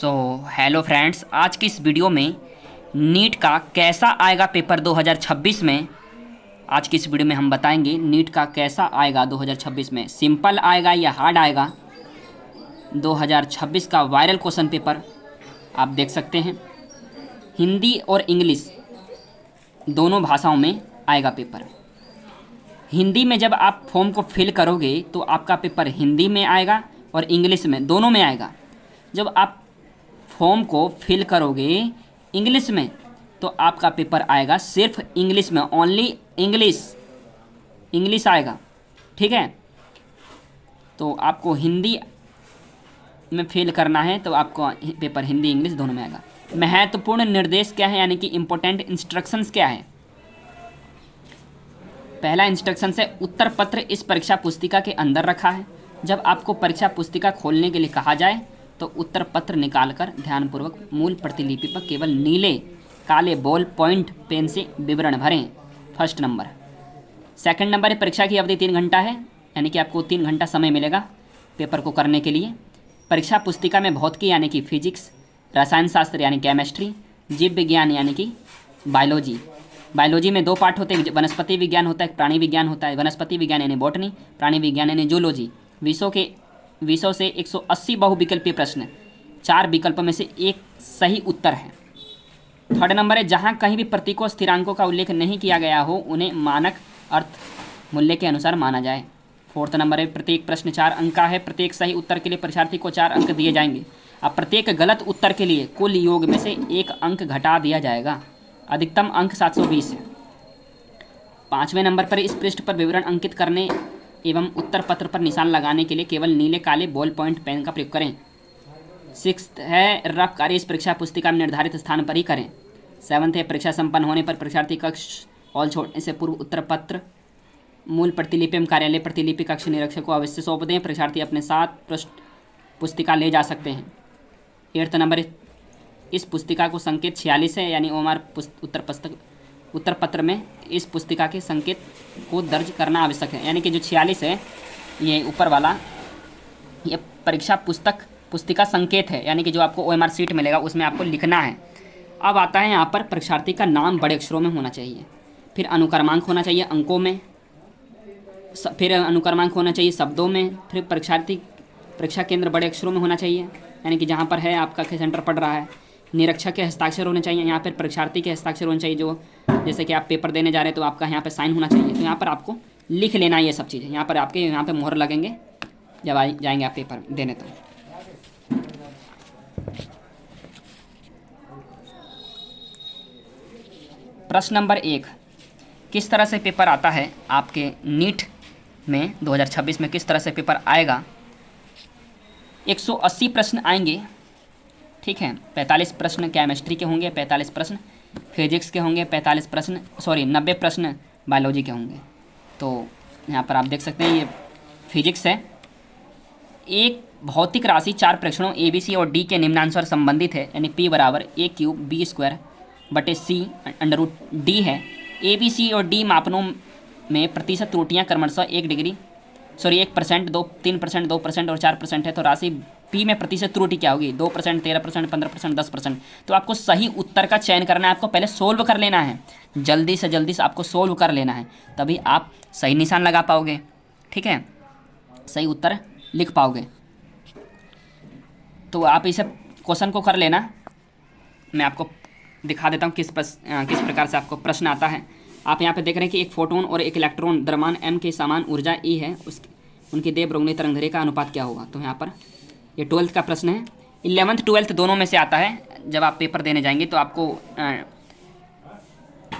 Hello friends, आज की इस वीडियो में नीट का कैसा आएगा पेपर 2026 में। आज की इस वीडियो में हम बताएंगे नीट का कैसा आएगा 2026 में, सिंपल आएगा या हार्ड आएगा। 2026 का वायरल क्वेश्चन पेपर आप देख सकते हैं, हिंदी और इंग्लिश दोनों भाषाओं में आएगा पेपर। हिंदी में जब आप फॉर्म को फिल करोगे तो आपका पेपर हिंदी में आएगा और इंग्लिश में, दोनों में आएगा। जब आप फॉर्म को फिल करोगे इंग्लिश में तो आपका पेपर आएगा सिर्फ इंग्लिश में, ओनली इंग्लिश आएगा। ठीक है, तो आपको हिंदी में फिल करना है तो आपको पेपर हिंदी इंग्लिश दोनों में आएगा। महत्वपूर्ण निर्देश क्या है, यानी कि इम्पोर्टेंट इंस्ट्रक्शंस क्या है। पहला इंस्ट्रक्शन है, उत्तर पत्र इस परीक्षा पुस्तिका के अंदर रखा है। जब आपको परीक्षा पुस्तिका खोलने के लिए कहा जाए तो उत्तर पत्र निकालकर ध्यानपूर्वक मूल प्रतिलिपि पर केवल नीले काले बॉल पॉइंट पेन से विवरण भरें। First number. सेकंड नंबर है, परीक्षा की अवधि 3 घंटा है, यानी कि आपको 3 घंटा समय मिलेगा पेपर को करने के लिए। परीक्षा पुस्तिका में भौतिकी यानी कि फिजिक्स, रसायन शास्त्र यानी केमिस्ट्री, जीव विज्ञान यानी कि बायोलॉजी में 2 पार्ट होते हैं, वनस्पति विज्ञान होता है, प्राणी विज्ञान होता है। वनस्पति विज्ञान यानी बॉटनी, प्राणी विज्ञान यानी जूलॉजी। विषयों से 180 बहुविकल्पीय प्रश्न, 4 विकल्पों में से एक सही उत्तर है। थर्ड नंबर है, जहां कहीं भी प्रतीकों स्थिरांकों का उल्लेख नहीं किया गया हो उन्हें मानक अर्थ मूल्य के अनुसार माना जाए। फोर्थ नंबर है, प्रत्येक प्रश्न 4 अंक का है। प्रत्येक सही उत्तर के लिए परीक्षार्थी को 4 अंक दिए जाएंगे। अब प्रत्येक गलत उत्तर के लिए कुल योग में से 1 अंक घटा दिया जाएगा। अधिकतम अंक 720 है। 5वें नंबर पर, इस पृष्ठ पर विवरण अंकित करने एवं उत्तर पत्र पर निशान लगाने के लिए केवल नीले काले बॉल पॉइंट पेन का प्रयोग करें। 6th है, रफ कार्य इस परीक्षा पुस्तिका में निर्धारित स्थान पर ही करें। 7th है, परीक्षा संपन्न होने पर परीक्षार्थी कक्ष हॉल छोड़ने से पूर्व उत्तर पत्र मूल प्रतिलिपि एवं कार्यालय प्रतिलिपि कक्ष निरीक्षक को अवश्य सौंप दें। परीक्षार्थी अपने साथ पृष्ठ पुस्तिका ले जा सकते हैं। 8th नंबर, इस पुस्तिका को संकेत 46 है, यानी ओमार उत्तर पत्र में इस पुस्तिका के संकेत को दर्ज करना आवश्यक है। यानी कि जो 46 है, ये ऊपर वाला, ये परीक्षा पुस्तिका संकेत है, यानी कि जो आपको OMR सीट मिलेगा उसमें आपको लिखना है। अब आता है यहाँ पर, परीक्षार्थी का नाम बड़े अक्षरों में होना चाहिए, फिर अनुक्रमांक होना चाहिए अंकों में, फिर अनुक्रमांक होना चाहिए शब्दों में, फिर परीक्षा केंद्र बड़े अक्षरों में होना चाहिए, यानी कि जहाँ पर है आपका सेंटर पड़ रहा है। निरीक्षक के हस्ताक्षर होने चाहिए, यहाँ पर परीक्षार्थी के हस्ताक्षर होने चाहिए, जो जैसे कि आप पेपर देने जा रहे हैं तो आपका यहाँ पे साइन होना चाहिए। तो यहाँ पर आपको लिख लेना है ये सब चीज़ें। यहाँ पर आपके यहाँ पे मोहर लगेंगे जब जाएंगे आप पेपर देने। तो प्रश्न नंबर 1, किस तरह से पेपर आता है आपके नीट में 2026 में, किस तरह से पेपर आएगा। 180 प्रश्न आएंगे। ठीक है, 45 प्रश्न केमिस्ट्री के होंगे, 45 प्रश्न फिजिक्स के होंगे, 90 प्रश्न बायोलॉजी के होंगे। तो यहाँ पर आप देख सकते हैं ये फिजिक्स है। एक भौतिक राशि 4 प्रेक्षणों ABC और D के निम्नानुसार संबंधित है, यानी P बराबर A³ B²/C√D है। ABC और D मापनों में प्रतिशत त्रुटियाँ क्रमशः 1%, 3%, 2% और 4% है। तो राशि P में प्रतिशत त्रुटि क्या होगी, 2%, 13%, 15%, 10%। तो आपको सही उत्तर का चयन करना है, आपको पहले सोल्व कर लेना है, जल्दी से आपको सोल्व कर लेना है, तभी आप सही निशान लगा पाओगे। ठीक है, सही उत्तर लिख पाओगे। तो आप इसे क्वेश्चन को कर लेना। मैं आपको दिखा देता हूँ किस प्रकार से आपको प्रश्न आता है। आप यहाँ पे देख रहे हैं कि एक फोटोन और एक इलेक्ट्रॉन द्रव्यमान m के समान ऊर्जा E है, उनकी देह बहुगुणी तरंगदैर्घ्य का अनुपात क्या होगा। तो यहाँ पर ये 12th का प्रश्न है। 11th 12th दोनों में से आता है। जब आप पेपर देने जाएंगे तो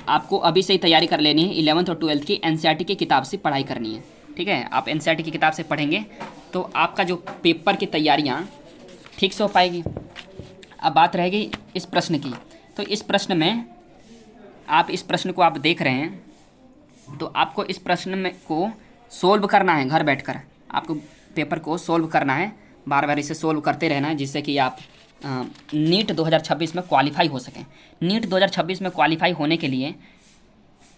आपको अभी से ही तैयारी कर लेनी है। 11th और 12th की NCERT की किताब से पढ़ाई करनी है। ठीक है, आप NCERT की किताब से पढ़ेंगे तो आपका जो पेपर की तैयारियाँ ठीक से हो पाएगी। अब बात रहेगी इस प्रश्न की। तो इस प्रश्न में इस प्रश्न को आप देख रहे हैं तो आपको इस प्रश्न में को सोल्व करना है। घर बैठकर आपको पेपर को सोल्व करना है, बार बार इसे सोल्व करते रहना है, जिससे कि आप नीट 2026 में क्वालिफाई हो सकें। नीट 2026 में क्वालिफाई होने के लिए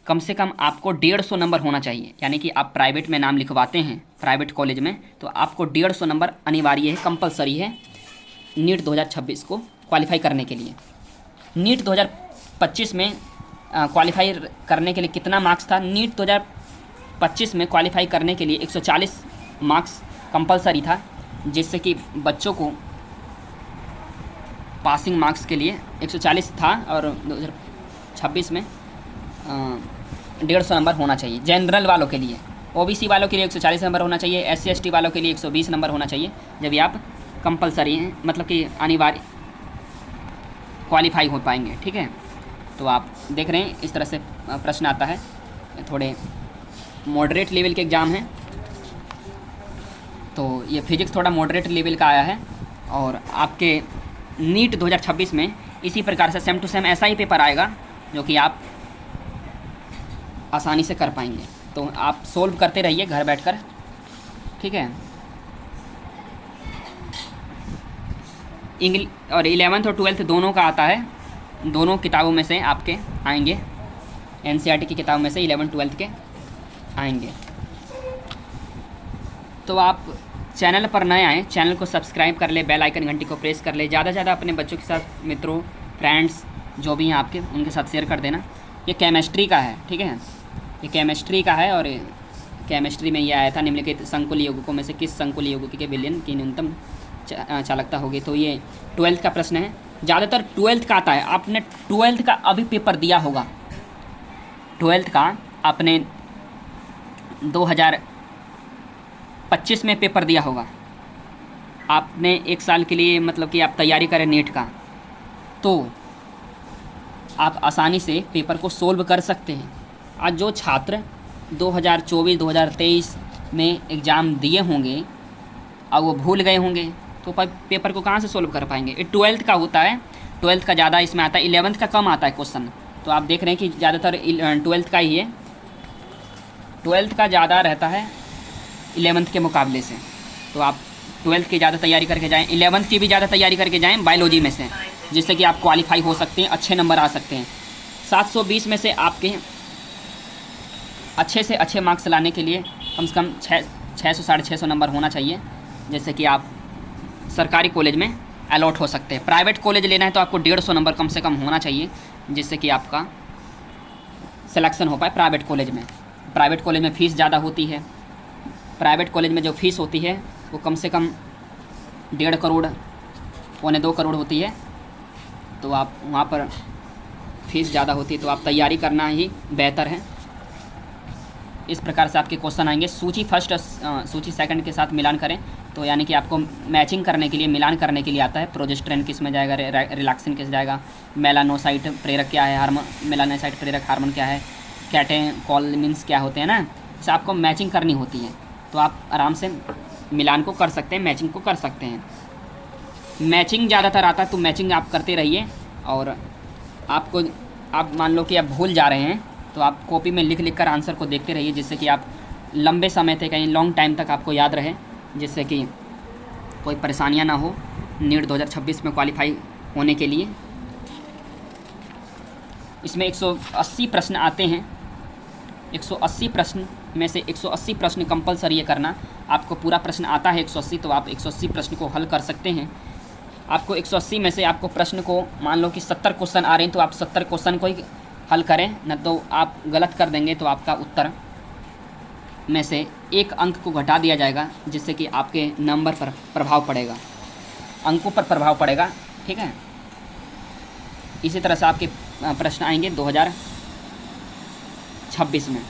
कम से कम आपको 150 नंबर होना चाहिए। यानी कि आप प्राइवेट में नाम लिखवाते हैं, प्राइवेट कॉलेज में, तो आपको 150 नंबर अनिवार्य है, कंपलसरी है। नीट 2026 को क्वालिफाई करने के लिए। नीट 2025 में क्वालिफाई करने के लिए कितना मार्क्स था? नीट 2025 में क्वालिफाई करने के लिए 140 मार्क्स कंपलसरी था, जिससे कि बच्चों को पासिंग मार्क्स के लिए 140 था और 2026 में 150 नंबर होना चाहिए। जनरल वालों के लिए, ओबीसी वालों के लिए 140 नंबर होना चाहिए, एससी एसटी वालों के लिए 120 नंबर होना चाहिए, जब ये आप कंपलसरी हैं, मतलब कि अनिवार्य क्वालिफाई हो पाएंगे। ठीक है, तो आप देख रहे हैं इस तरह से प्रश्न आता है। थोड़े मॉडरेट लेवल के एग्ज़ाम हैं, तो ये फिजिक्स थोड़ा मॉडरेट लेवल का आया है। और आपके नीट 2026 में इसी प्रकार से सेम टू सेम ऐसा ही पेपर आएगा, जो कि आप आसानी से कर पाएंगे। तो आप सोल्व करते रहिए घर बैठकर। ठीक है, इंग्लिश और 11th और 12th दोनों का आता है, दोनों किताबों में से आपके आएंगे, एनसीईआरटी की किताबों में से 11th 12th के आएंगे। तो आप चैनल पर नए आएँ, चैनल को सब्सक्राइब कर ले, बेल आइकन घंटी को प्रेस कर ले, ज़्यादा से ज़्यादा अपने बच्चों के साथ, मित्रों, फ्रेंड्स जो भी हैं आपके, उनके साथ शेयर कर देना। ये केमिस्ट्री का है, ठीक है, ये केमिस्ट्री का है। और केमिस्ट्री में ये आया था, निम्नलिखित संकुल यौगिकों में से किस संकुल यौगिक के विलयन की न्यूनतम चालकता होगी। तो ये 12th का प्रश्न है, ज़्यादातर 12th का आता है। आपने 12th का अभी पेपर दिया होगा, 12th का आपने 2025 में पेपर दिया होगा, आपने एक साल के लिए मतलब कि आप तैयारी करें नीट का, तो आप आसानी से पेपर को सोल्व कर सकते हैं। आज जो छात्र 2024-2023 में एग्ज़ाम दिए होंगे और वो भूल गए होंगे, तो पेपर को कहाँ से सोल्व कर पाएंगे। ये 12th का होता है, 12th का ज़्यादा इसमें आता है, 11th का कम आता है क्वेश्चन। तो आप देख रहे हैं कि ज़्यादातर 12th का ही है, 12th का ज़्यादा रहता है 11th के मुकाबले से। तो आप 12th की ज़्यादा तैयारी करके जाएँ, 11th की भी ज़्यादा तैयारी करके जाएँ बायोलॉजी में से, जिससे कि आप क्वालिफाई हो सकते हैं, अच्छे नंबर आ सकते हैं। 720 में से आपके अच्छे से अच्छे मार्क्स लाने के लिए कम से कम 600 650 नंबर होना चाहिए, जैसे कि आप सरकारी कॉलेज में अलॉट हो सकते हैं। प्राइवेट कॉलेज लेना है तो आपको 150 नंबर कम से कम होना चाहिए, जिससे कि आपका सिलेक्शन हो पाए प्राइवेट कॉलेज में। प्राइवेट कॉलेज में फ़ीस ज़्यादा होती है, प्राइवेट कॉलेज में जो फ़ीस होती है वो कम से कम 1.5 करोड़ 1.25 करोड़ होती है। तो आप वहाँ पर फ़ीस ज़्यादा होती है, तो आप तैयारी करना ही बेहतर है। इस प्रकार से आपके क्वेश्चन आएंगे। सूची फर्स्ट और सूची सेकंड के साथ मिलान करें, तो यानी कि आपको मैचिंग करने के लिए, मिलान करने के लिए आता है। प्रोजेस्टेरोन किस में जाएगा, रिलैक्सिन किस जाएगा, मेलानोसाइट प्रेरक क्या है, मेलानोसाइट प्रेरक हार्मोन क्या है, कैटेकोलिन्स क्या होते हैं ना, इसे आपको मैचिंग करनी होती है। तो आप आराम से मिलान को कर सकते हैं, मैचिंग को कर सकते हैं। मैचिंग ज़्यादातर आता है, तो मैचिंग आप करते रहिए। और आपको, आप मान लो कि आप भूल जा रहे हैं, तो आप कॉपी में लिख लिख कर आंसर को देखते रहिए, जिससे कि आप लंबे समय तक, कहीं लॉन्ग टाइम तक आपको याद रहे, जिससे कि कोई परेशानियां ना हो नीट 2026 में क्वालिफाई होने के लिए। इसमें 180 प्रश्न आते हैं, 180 प्रश्न में से 180 प्रश्न कंपलसरी है करना। आपको पूरा प्रश्न आता है 180, तो आप 180 प्रश्न को हल कर सकते हैं। आपको 180 में से आपको प्रश्न को, मान लो कि 70 क्वेश्चन आ रहे हैं, तो आप 70 क्वेश्चन को ही हल करें, न तो आप गलत कर देंगे तो आपका उत्तर में से 1 अंक को घटा दिया जाएगा, जिससे कि आपके नंबर पर प्रभाव पड़ेगा, अंकों पर प्रभाव पड़ेगा। ठीक है, इसी तरह से आपके प्रश्न आएंगे 2026 में।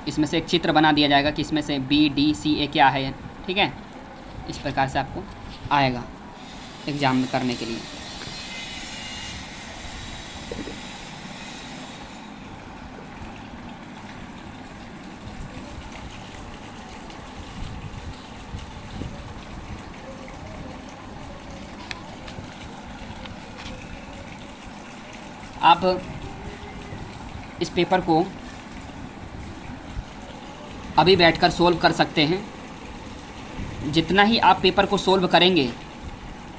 इसमें से एक चित्र बना दिया जाएगा कि इसमें से BDCA क्या है। ठीक है, इस प्रकार से आपको आएगा एग्ज़ाम में करने के लिए। आप इस पेपर को अभी बैठकर सोल्व कर सकते हैं। जितना ही आप पेपर को सोल्व करेंगे,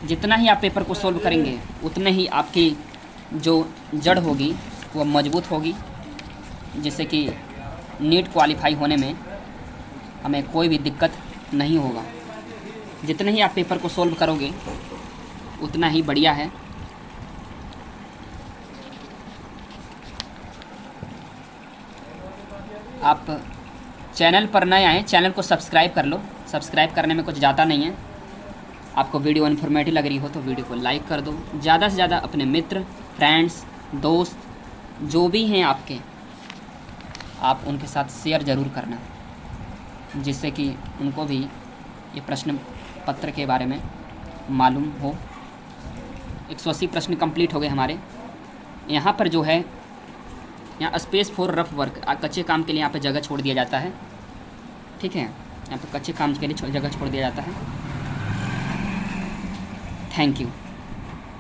जितना ही आप पेपर को सोल्व करेंगे, उतने ही आपकी जो जड़ होगी वो मजबूत होगी, जिससे कि नीट क्वालिफाई होने में हमें कोई भी दिक्कत नहीं होगा। जितने ही आप पेपर को सोल्व करोगे उतना ही बढ़िया है। आप चैनल पर नए आए, चैनल को सब्सक्राइब कर लो। सब्सक्राइब करने में कुछ ज़्यादा नहीं है। आपको वीडियो इन्फॉर्मेटिव लग रही हो तो वीडियो को लाइक कर दो। ज़्यादा से ज़्यादा अपने मित्र, फ्रेंड्स, दोस्त जो भी हैं आपके, आप उनके साथ शेयर ज़रूर करना, जिससे कि उनको भी ये प्रश्न पत्र के बारे में मालूम हो। 180 प्रश्न कंप्लीट हो गए हमारे। यहाँ पर जो है, यहाँ स्पेस फॉर रफ वर्क, कच्चे काम के लिए यहाँ पे जगह छोड़ दिया जाता है। ठीक है, यहाँ पे कच्चे काम के लिए जगह छोड़ दिया जाता है। Thank you.